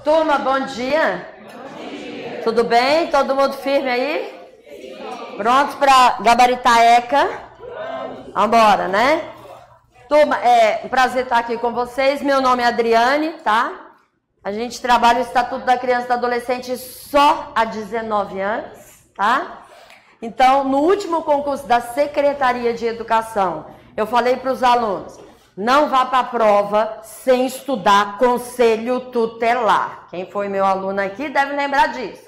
Turma, bom dia. Bom dia. Tudo bem? Todo mundo firme aí? Sim. Prontos para gabaritar a ECA? Vambora, né? Turma, é um prazer estar aqui com vocês. Meu nome é Adriane, tá? A gente trabalha o Estatuto da Criança e do Adolescente só há 19 anos, tá? Então, no último concurso da Secretaria de Educação, eu falei para os alunos, não vá para a prova sem estudar conselho tutelar. Quem foi meu aluno aqui deve lembrar disso.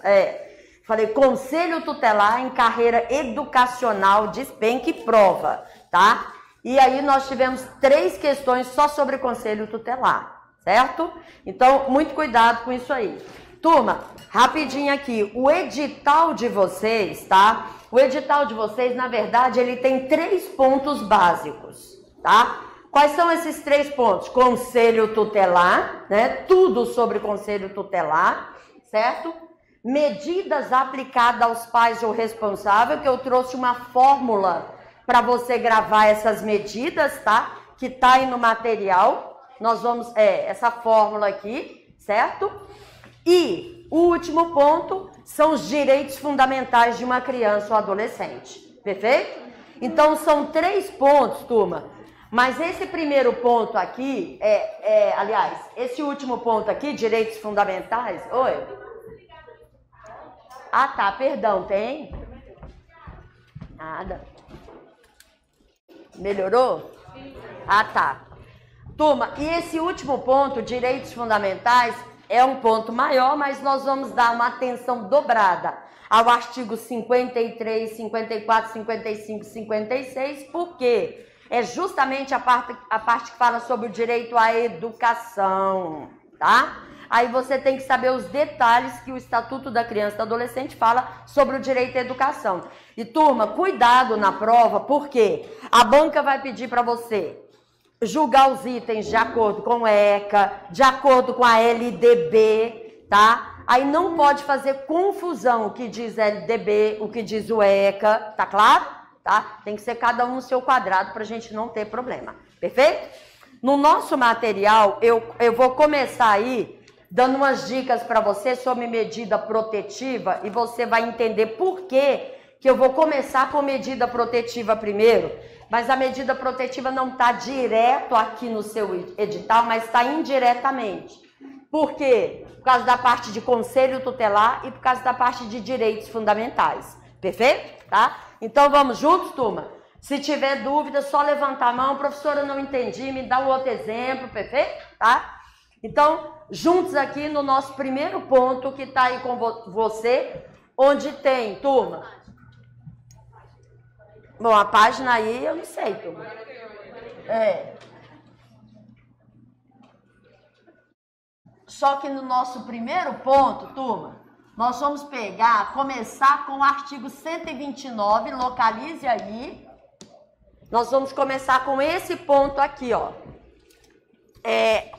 Falei, conselho tutelar em carreira educacional, despenca e prova, tá? E aí nós tivemos 3 questões só sobre conselho tutelar, certo? Então, muito cuidado com isso aí. Turma, rapidinho aqui, o edital de vocês, tá? O edital de vocês, na verdade, ele tem 3 pontos básicos, tá? Quais são esses 3 pontos? Conselho tutelar, né? Tudo sobre conselho tutelar, certo? Medidas aplicadas aos pais ou responsável, que eu trouxe uma fórmula para você gravar essas medidas, tá? Que tá aí no material. Nós vamos, essa fórmula aqui, certo? E o último ponto são os direitos fundamentais de uma criança ou adolescente, perfeito? Então, são 3 pontos, turma. Mas esse primeiro ponto aqui, aliás, esse último ponto aqui, direitos fundamentais, oi? Ah, tá, perdão, tem? Nada. Melhorou? Ah, tá. Turma, e esse último ponto, direitos fundamentais, é um ponto maior, mas nós vamos dar uma atenção dobrada ao artigo 53, 54, 55, 56, por quê? É justamente a parte que fala sobre o direito à educação, tá? Aí você tem que saber os detalhes que o Estatuto da Criança e do Adolescente fala sobre o direito à educação. E, turma, cuidado na prova, porque a banca vai pedir para você julgar os itens de acordo com o ECA, de acordo com a LDB, tá? Aí não pode fazer confusão o que diz LDB, o que diz o ECA, tá claro? Tá? Tem que ser cada um no seu quadrado para a gente não ter problema, perfeito? No nosso material, eu vou começar aí dando umas dicas para você sobre medida protetiva e você vai entender por que eu vou começar com medida protetiva primeiro, mas a medida protetiva não está direto aqui no seu edital, mas está indiretamente. Por quê? Por causa da parte de conselho tutelar e por causa da parte de direitos fundamentais, perfeito? Tá? Então, vamos juntos, turma? Se tiver dúvida, só levantar a mão. Professora, não entendi, me dá um outro exemplo, perfeito? Tá? Então, juntos aqui no nosso primeiro ponto, que está aí com você, onde tem, turma? Bom, a página aí, eu não sei, turma. Só que no nosso primeiro ponto, turma, nós vamos começar com o artigo 129, localize aí. Nós vamos começar com esse ponto aqui, ó.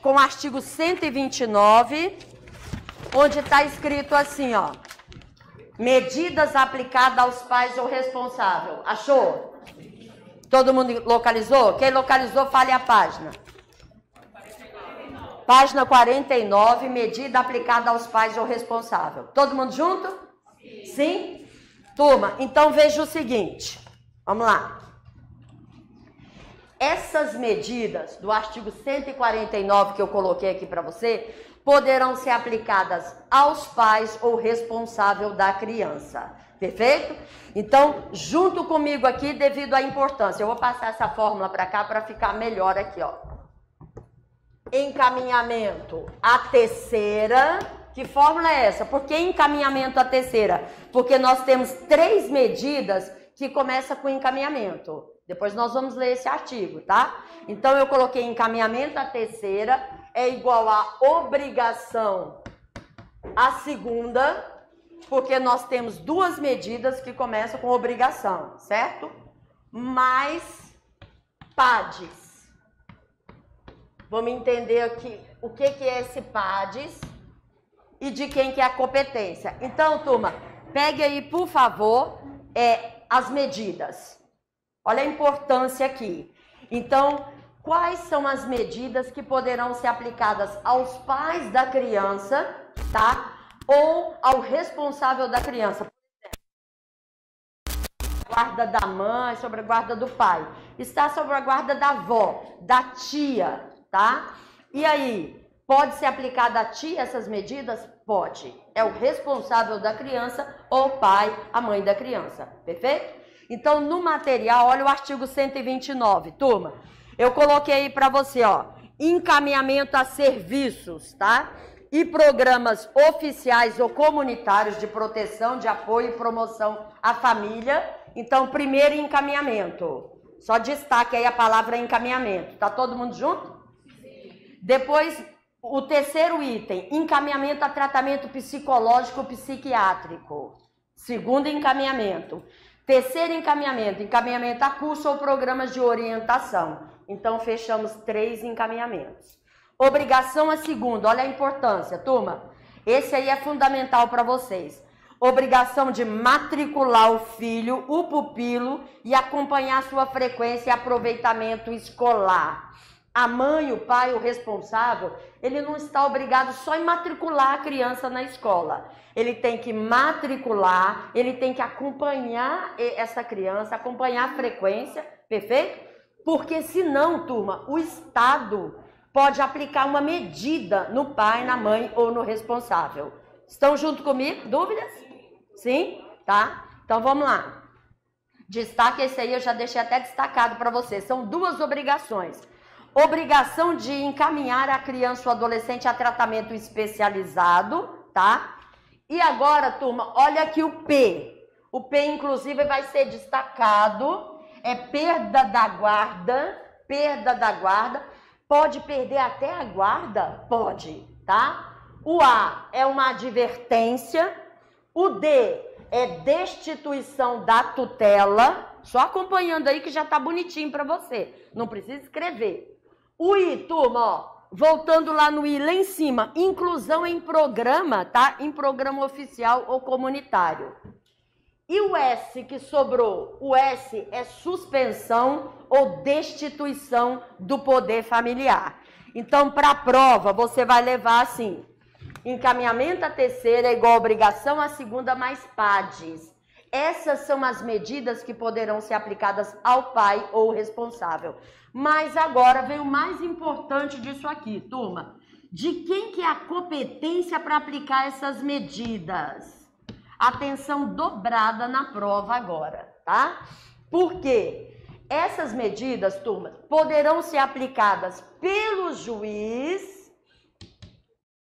Com o artigo 129, onde está escrito assim, ó. Medidas aplicadas aos pais ou responsável. Achou? Todo mundo localizou? Quem localizou, fale a página. Página 49, medida aplicada aos pais ou responsável. Todo mundo junto? Sim. Sim? Turma, então veja o seguinte. Vamos lá. Essas medidas do artigo 149 que eu coloquei aqui para você, poderão ser aplicadas aos pais ou responsável da criança. Perfeito? Então, junto comigo aqui, devido à importância, eu vou passar essa fórmula para cá para ficar melhor aqui, ó. Encaminhamento à terceira. Que fórmula é essa? Por que encaminhamento à terceira? Porque nós temos 3 medidas que começam com encaminhamento. Depois nós vamos ler esse artigo, tá? Então, eu coloquei encaminhamento à terceira é igual a obrigação à segunda, porque nós temos 2 medidas que começam com obrigação, certo? Mais PADES. Vamos entender aqui o que é esse PADES e de quem que é a competência. Então, turma, pegue aí, por favor, as medidas. Olha a importância aqui. Então, quais são as medidas que poderão ser aplicadas aos pais da criança tá? Ou ao responsável da criança. Guarda da mãe, sobre a guarda do pai. Está sobre a guarda da avó, da tia, tá? E aí, pode ser aplicada a tia essas medidas? Pode. É o responsável da criança ou o pai, a mãe da criança. Perfeito? Então, no material, olha o artigo 129, turma. Eu coloquei aí para você, ó, encaminhamento a serviços, tá? E programas oficiais ou comunitários de proteção, de apoio e promoção à família. Então, primeiro encaminhamento. Só destaque aí a palavra encaminhamento. Tá todo mundo junto? Sim. Depois, o terceiro item, encaminhamento a tratamento psicológico psiquiátrico. Segundo encaminhamento. Terceiro encaminhamento, encaminhamento a curso ou programas de orientação. Então, fechamos 3 encaminhamentos. Obrigação a segunda, olha a importância, turma. Esse aí é fundamental para vocês. Obrigação de matricular o filho, o pupilo e acompanhar sua frequência e aproveitamento escolar. A mãe, o pai, o responsável, ele não está obrigado só em matricular a criança na escola. Ele tem que matricular, ele tem que acompanhar essa criança, acompanhar a frequência, perfeito? Porque senão, turma, o Estado pode aplicar uma medida no pai, na mãe ou no responsável. Estão junto comigo? Dúvidas? Sim? Tá? Então vamos lá. Destaque esse aí, eu já deixei até destacado para vocês. São 2 obrigações. Obrigação de encaminhar a criança ou adolescente a tratamento especializado, tá? E agora, turma, olha aqui o P. O P, inclusive, vai ser destacado. É perda da guarda. Perda da guarda. Pode perder até a guarda? Pode, tá? O A é uma advertência. O D é destituição da tutela. Só acompanhando aí que já tá bonitinho para você. Não precisa escrever. O I, turma, ó, voltando lá no I, lá em cima, inclusão em programa, tá? Em programa oficial ou comunitário. E o S que sobrou? O S é suspensão ou destituição do poder familiar. Então, para a prova, você vai levar assim, encaminhamento à terceira é igual a obrigação à segunda mais PADES. Essas são as medidas que poderão ser aplicadas ao pai ou responsável. Mas agora vem o mais importante disso aqui, turma. De quem que é a competência para aplicar essas medidas? Atenção dobrada na prova agora, tá? Por quê? Essas medidas, turma, poderão ser aplicadas pelo juiz,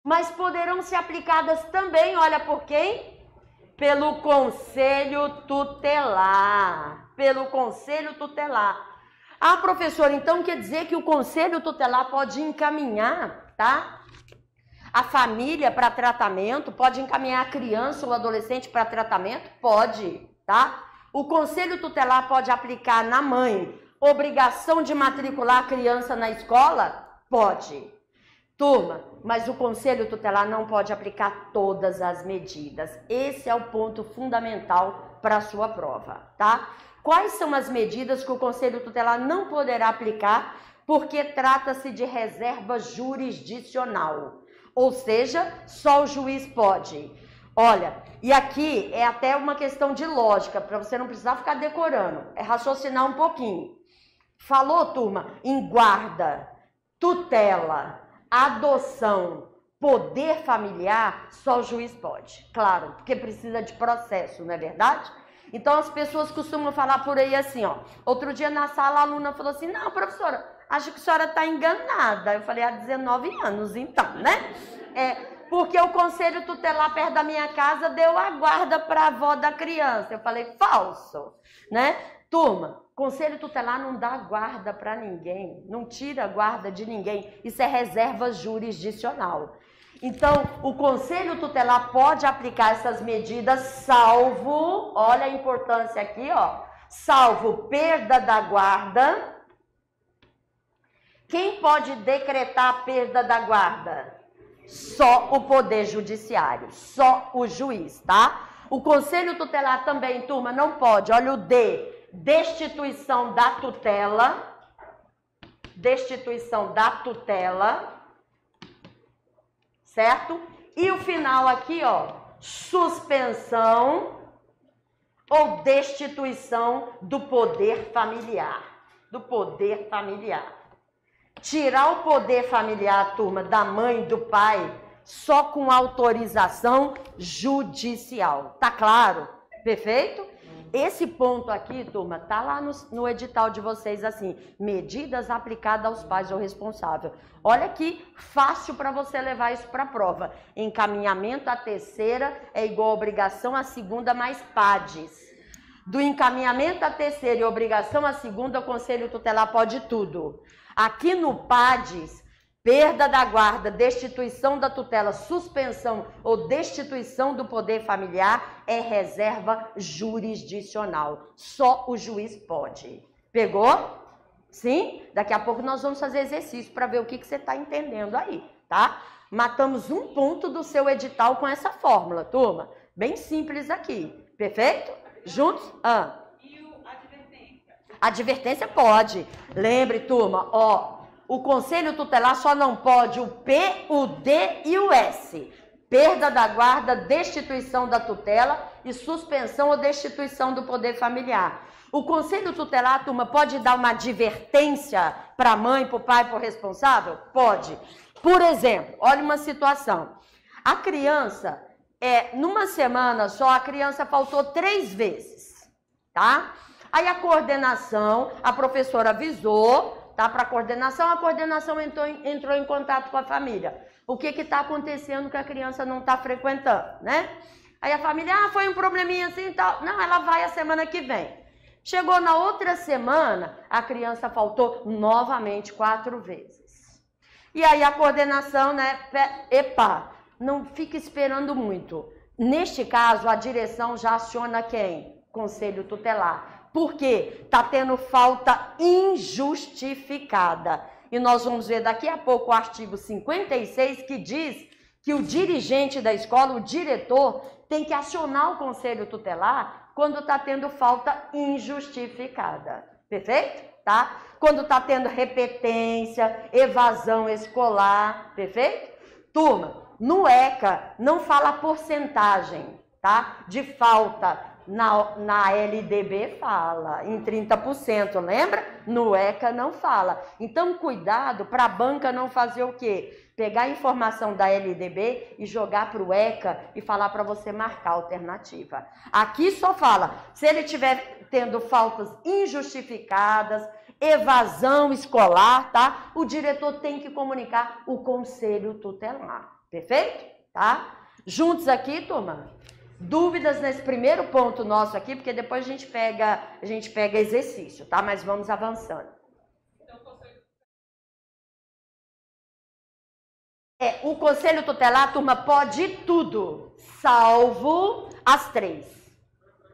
mas poderão ser aplicadas também, olha por quem? Pelo conselho tutelar. Pelo conselho tutelar. Ah, professora, então quer dizer que o conselho tutelar pode encaminhar, tá? A família para tratamento, pode encaminhar a criança ou adolescente para tratamento? Pode, tá? O conselho tutelar pode aplicar na mãe obrigação de matricular a criança na escola? Pode. Turma, mas o conselho tutelar não pode aplicar todas as medidas. Esse é o ponto fundamental para a sua prova, tá? Quais são as medidas que o conselho tutelar não poderá aplicar porque trata-se de reserva jurisdicional? Ou seja, só o juiz pode. Olha, e aqui é até uma questão de lógica, para você não precisar ficar decorando, é raciocinar um pouquinho. Falou, turma, em guarda, tutela, adoção, poder familiar, só o juiz pode. Claro, porque precisa de processo, não é verdade? Então as pessoas costumam falar por aí assim, ó. Outro dia na sala a aluna falou assim, não, professora, acho que a senhora está enganada. Eu falei, há 19 anos então, né? Porque o conselho tutelar perto da minha casa deu a guarda para a avó da criança. Eu falei, falso, né? Turma, conselho tutelar não dá guarda para ninguém, não tira guarda de ninguém. Isso é reserva jurisdicional. Então, o conselho tutelar pode aplicar essas medidas salvo, olha a importância aqui, ó, salvo perda da guarda. Quem pode decretar a perda da guarda? Só o Poder Judiciário, só o juiz, tá? O conselho tutelar também, turma, não pode, olha o D, destituição da tutela, certo? E o final aqui, ó, suspensão ou destituição do poder familiar. Do poder familiar. Tirar o poder familiar, turma, da mãe e do pai, só com autorização judicial. Tá claro? Perfeito? Esse ponto aqui, turma, tá lá no edital de vocês assim, medidas aplicadas aos pais ou responsável. Olha que fácil para você levar isso para a prova. Encaminhamento à terceira é igual a obrigação à segunda mais PADES. Do encaminhamento à terceira e obrigação à segunda, o Conselho Tutelar pode tudo. Aqui no PADES, perda da guarda, destituição da tutela, suspensão ou destituição do poder familiar é reserva jurisdicional. Só o juiz pode. Pegou? Sim? Daqui a pouco nós vamos fazer exercício para ver o que você está entendendo aí, tá? Matamos um ponto do seu edital com essa fórmula, turma. Bem simples aqui. Perfeito? Juntos? E a advertência? Advertência pode. Lembre, turma, ó, o Conselho Tutelar só não pode o P, o D e o S. Perda da guarda, destituição da tutela e suspensão ou destituição do poder familiar. O Conselho Tutelar, turma, pode dar uma advertência para a mãe, para o pai, para o responsável? Pode. Por exemplo, olha uma situação. A criança, numa semana só, a criança faltou 3 vezes, tá? Aí a coordenação, a professora avisou, tá, para a coordenação entrou em contato com a família. O que está acontecendo que a criança não está frequentando, né? Aí a família, foi um probleminha assim e tal. Não, ela vai a semana que vem. Chegou na outra semana, a criança faltou novamente 4 vezes. E aí a coordenação, né, não fica esperando muito. Neste caso, a direção já aciona quem? Conselho Tutelar. Por quê? Está tendo falta injustificada. E nós vamos ver daqui a pouco o artigo 56, que diz que o dirigente da escola, o diretor, tem que acionar o Conselho Tutelar quando está tendo falta injustificada. Perfeito? Tá? Quando está tendo repetência, evasão escolar. Perfeito? Turma, no ECA não fala porcentagem, tá? De falta. Na LDB fala em 30%, lembra? No ECA não fala. Então, cuidado para a banca não fazer o quê? Pegar a informação da LDB e jogar para o ECA e falar para você marcar a alternativa. Aqui só fala, se ele estiver tendo faltas injustificadas, evasão escolar, tá? O diretor tem que comunicar o Conselho Tutelar. Perfeito? Tá? Juntos aqui, turma? Dúvidas nesse primeiro ponto nosso aqui, porque depois a gente pega exercício, tá? Mas vamos avançando. O Conselho Tutelar, turma, pode tudo, salvo as 3.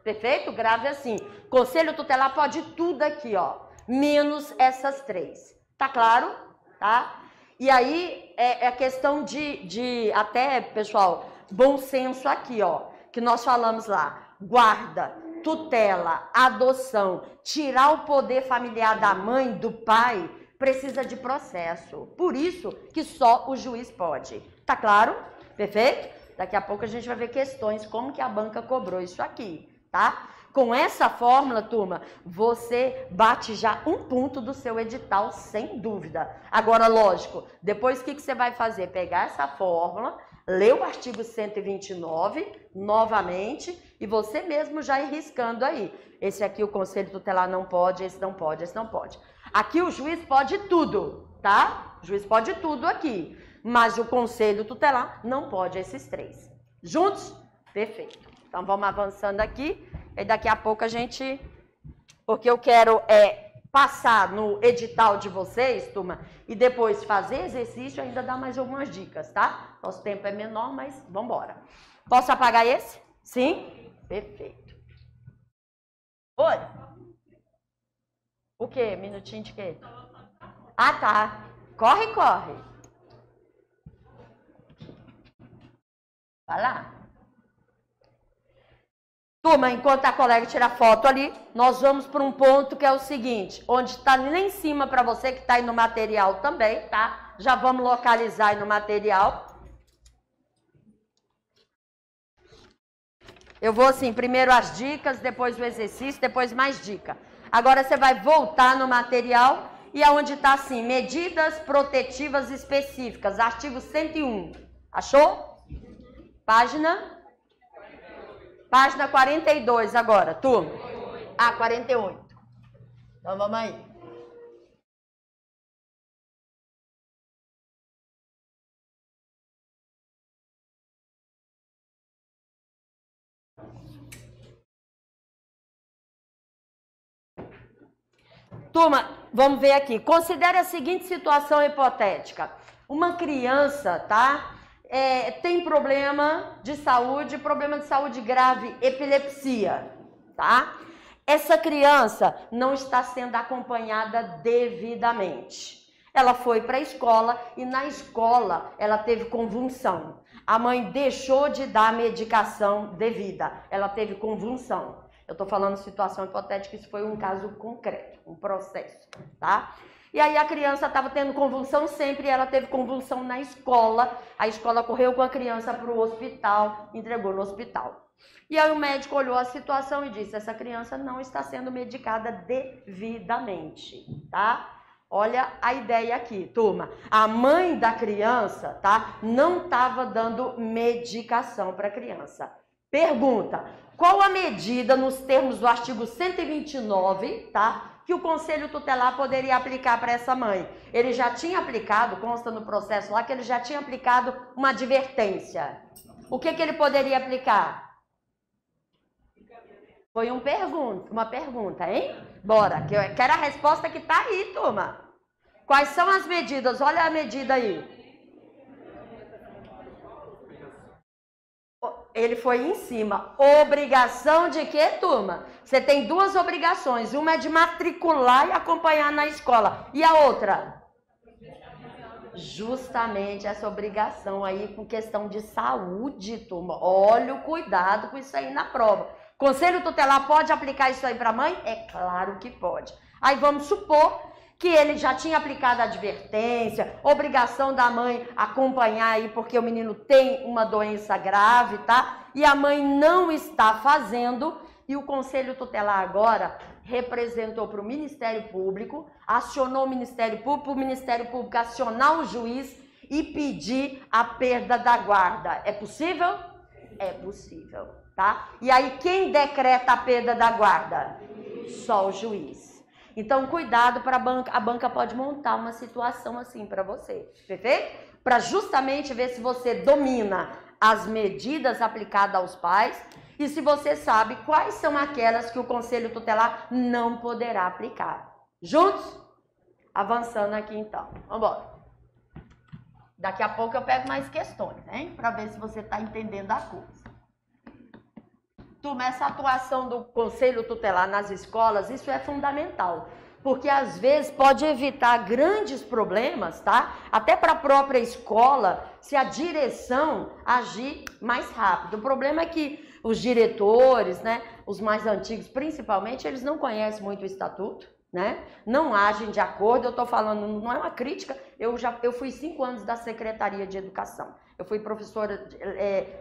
Perfeito? Grave assim. Conselho Tutelar pode tudo aqui, ó, menos essas 3. Tá claro? Tá? E aí é questão de até, pessoal, bom senso aqui, ó. Que nós falamos lá, guarda, tutela, adoção, tirar o poder familiar da mãe, do pai, precisa de processo. Por isso que só o juiz pode. Tá claro? Perfeito? Daqui a pouco a gente vai ver questões, como que a banca cobrou isso aqui, tá? Com essa fórmula, turma, você bate já um ponto do seu edital, sem dúvida. Agora, lógico, depois o que você vai fazer? Pegar essa fórmula, ler o artigo 129 novamente e você mesmo já ir riscando aí. Esse aqui o Conselho Tutelar não pode, esse não pode, esse não pode. Aqui o juiz pode tudo, tá? O juiz pode tudo aqui, mas o Conselho Tutelar não pode esses 3. Juntos? Perfeito. Então vamos avançando aqui e daqui a pouco a gente... Porque eu quero passar no edital de vocês, turma, e depois fazer exercício e ainda dar mais algumas dicas, tá? Nosso tempo é menor, mas vamos embora. Posso apagar esse? Sim? Perfeito. Oi? O quê? Minutinho de quê? Ah, tá. Corre, corre. Vai lá. Turma, enquanto a colega tira foto ali, nós vamos para um ponto que é o seguinte, onde está ali em cima para você, que está aí no material também, tá? Já vamos localizar aí no material. Eu vou assim, primeiro as dicas, depois o exercício, depois mais dica. Agora você vai voltar no material e aonde está assim, medidas protetivas específicas, artigo 101. Achou? Página 42 agora, turma. 48. Então vamos aí. Turma, vamos ver aqui. Considere a seguinte situação hipotética. Uma criança, tá? Tem problema de saúde grave, epilepsia, tá? Essa criança não está sendo acompanhada devidamente. Ela foi para a escola e na escola ela teve convulsão. A mãe deixou de dar a medicação devida. Ela teve convulsão. Eu estou falando situação hipotética, isso foi um caso concreto, um processo, tá? E aí a criança estava tendo convulsão sempre, ela teve convulsão na escola, a escola correu com a criança para o hospital, entregou no hospital. E aí o médico olhou a situação e disse, essa criança não está sendo medicada devidamente, tá? Olha a ideia aqui, turma. A mãe da criança, tá? Não estava dando medicação para a criança. Pergunta, qual a medida nos termos do artigo 129, tá? Que o Conselho Tutelar poderia aplicar para essa mãe? Ele já tinha aplicado, consta no processo lá, que ele já tinha aplicado uma advertência. O que ele poderia aplicar? Foi uma pergunta, hein? Bora, que eu quero a resposta que tá aí, turma. Quais são as medidas? Olha a medida aí. Ele foi em cima. Obrigação de quê, turma? Você tem duas obrigações. Uma é de matricular e acompanhar na escola. E a outra? Justamente essa obrigação aí com questão de saúde, turma. Olha o cuidado com isso aí na prova. Conselho Tutelar pode aplicar isso aí para a mãe? É claro que pode. Aí vamos supor que ele já tinha aplicado a advertência, obrigação da mãe acompanhar aí porque o menino tem uma doença grave, tá? E a mãe não está fazendo, e o Conselho Tutelar agora representou para o Ministério Público, acionou o Ministério Público acionar o juiz e pedir a perda da guarda. É possível? É possível, tá? E aí quem decreta a perda da guarda? Só o juiz. Então, cuidado para a banca pode montar uma situação assim para você, perfeito? Para justamente ver se você domina as medidas aplicadas aos pais e se você sabe quais são aquelas que o Conselho Tutelar não poderá aplicar. Juntos? Avançando aqui então. Vamos embora. Daqui a pouco eu pego mais questões, hein? Para ver se você está entendendo a coisa. Turma, essa atuação do Conselho Tutelar nas escolas, isso é fundamental, porque às vezes pode evitar grandes problemas, tá? Até para a própria escola, se a direção agir mais rápido. O problema é que os diretores, né, os mais antigos principalmente, eles não conhecem muito o estatuto, né? Não agem de acordo. Eu estou falando, não é uma crítica, eu fui 5 anos da Secretaria de Educação. Eu fui professora,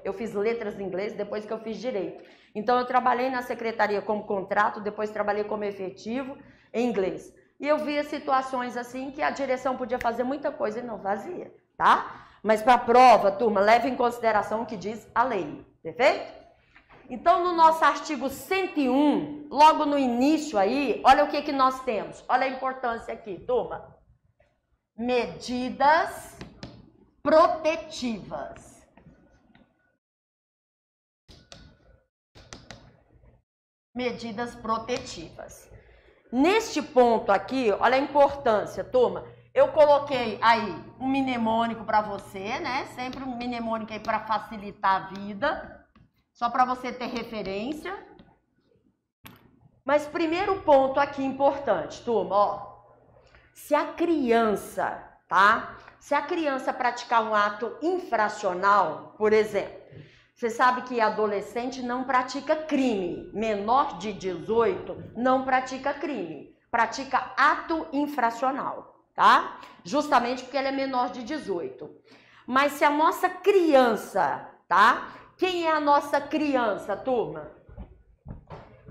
eu fiz letras em inglês depois que eu fiz direito. Então, eu trabalhei na secretaria como contrato, depois trabalhei como efetivo em inglês. E eu via situações assim que a direção podia fazer muita coisa e não fazia, tá? Mas para a prova, turma, leve em consideração o que diz a lei, perfeito? Então, no nosso artigo 101, logo no início aí, olha o que nós temos. Olha a importância aqui, turma. Medidas protetivas. Medidas protetivas. Neste ponto aqui, olha a importância, turma. Eu coloquei aí um mnemônico para você, né? Sempre um mnemônico aí para facilitar a vida, só para você ter referência. Mas primeiro ponto aqui importante, turma, ó. Se a criança, tá? Se a criança praticar um ato infracional, por exemplo, você sabe que adolescente não pratica crime, menor de 18 não pratica crime, pratica ato infracional, tá? Justamente porque ele é menor de 18. Mas se a nossa criança, tá? Quem é a nossa criança, turma?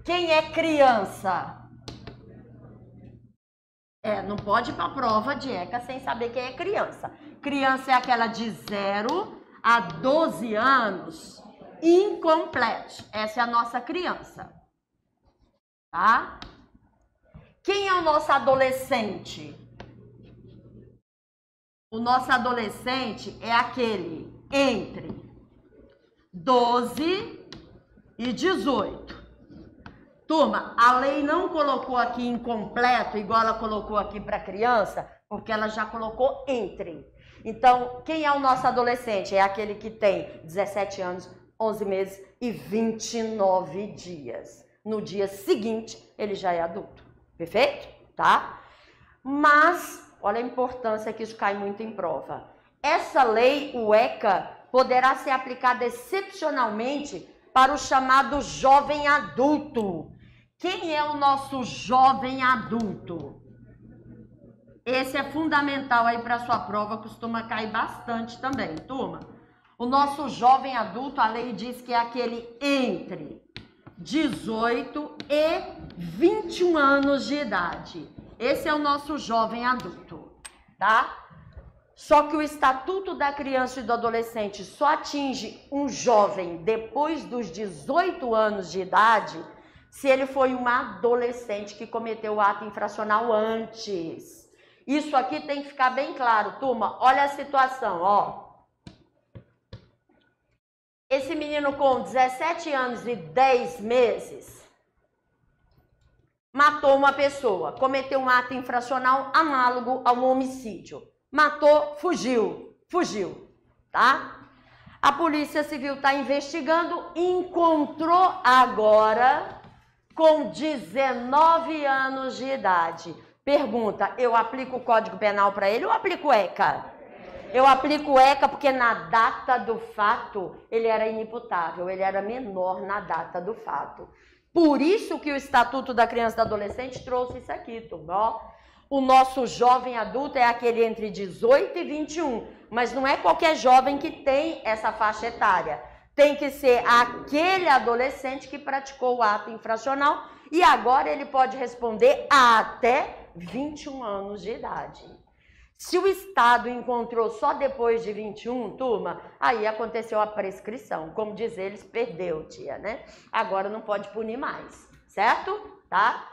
Quem é criança? Não pode ir para a prova de ECA sem saber quem é criança. Criança é aquela de 0 a 12 anos, incomplete. Essa é a nossa criança. Tá? Quem é o nosso adolescente? O nosso adolescente é aquele entre 12 e 18. Turma, a lei não colocou aqui incompleto, igual ela colocou aqui para criança, porque ela já colocou entre. Então, quem é o nosso adolescente? É aquele que tem 17 anos, 11 meses e 29 dias. No dia seguinte, ele já é adulto. Perfeito? Tá? Mas, olha a importância que isso cai muito em prova. Essa lei, o ECA, poderá ser aplicada excepcionalmente para o chamado jovem adulto. Quem é o nosso jovem adulto? Esse é fundamental aí para a sua prova, costuma cair bastante também, turma. O nosso jovem adulto, a lei diz que é aquele entre 18 e 21 anos de idade. Esse é o nosso jovem adulto, tá? Só que o Estatuto da Criança e do Adolescente só atinge um jovem depois dos 18 anos de idade se ele foi um adolescente que cometeu o ato infracional antes. Isso aqui tem que ficar bem claro, turma. Olha a situação, ó. Esse menino com 17 anos e 10 meses matou uma pessoa, cometeu um ato infracional análogo a um homicídio. Matou, fugiu, tá? A Polícia Civil está investigando, encontrou agora com 19 anos de idade. Pergunta, eu aplico o Código Penal para ele ou aplico o ECA? Eu aplico o ECA porque na data do fato ele era inimputável, ele era menor na data do fato. Por isso que o Estatuto da Criança e do Adolescente trouxe isso aqui, turma, ó. O nosso jovem adulto é aquele entre 18 e 21, mas não é qualquer jovem que tem essa faixa etária. Tem que ser aquele adolescente que praticou o ato infracional e agora ele pode responder a até 21 anos de idade. Se o Estado encontrou só depois de 21, turma, aí aconteceu a prescrição. Como diz eles, perdeu, tia, né? Agora não pode punir mais, certo? Tá?